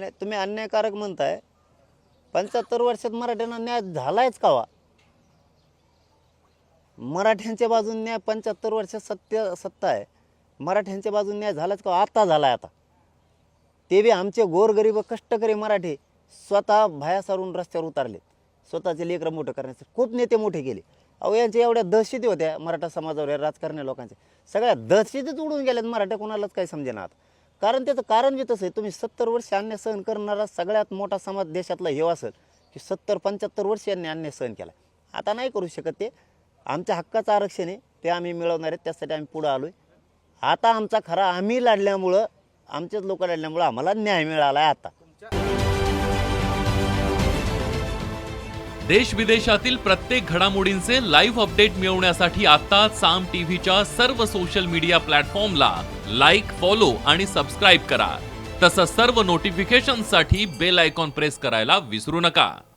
नाही तुम्ही अन्यायकारक म्हणताय, 75 वर्षात मराठ्यांना न्याय झालायच कावा? मराठ्यांच्या बाजून न्याय 75 वर्षात सत्ता आहे, मराठ्यांच्या बाजून न्याय झालाच का? आता झालाय. आता ते बी आमचे गोरगरीब कष्टकरी मराठी स्वतः भाया सारून रस्त्यावर उतरले, स्वतःचे लेकरं मोठं करण्यासाठी. खूप नेते मोठे केले. अहो यांच्या एवढ्या दहशती होत्या मराठा समाजावर, या राजकारणी लोकांच्या सगळ्या दहशतीत उडून गेल्यात मराठा. कोणालाच काही समजेना आता. कारण त्याचं कारण बी तसं आहे. तुम्ही 70 वर्ष अन्याय सहन करणारा सगळ्यात मोठा समाज देशातला हे असेल की 70-75 वर्ष यांनी अन्याय सहन केला. आता नाही करू शकत. ते आमच्या हक्काचं आरक्षण आहे, ते आम्ही मिळवणार आहेत, त्यासाठी आम्ही पुढं आलो आहे. आता आमचा खरा आम्ही लढल्यामुळं, आमचेच लोक लढल्यामुळं आम्हाला न्याय मिळाला आहे. आता देश विदेशातील प्रत्येक घडामोडींचे लाईव्ह अपडेट मिळवण्यासाठी आता साम टीव्हीच्या सर्व सोशल मीडिया प्लॅटफॉर्मला लाईक, फॉलो आणि सबस्क्राईब करा. तसंच सर्व नोटिफिकेशनसाठी बेल आयकॉन प्रेस करायला विसरू नका.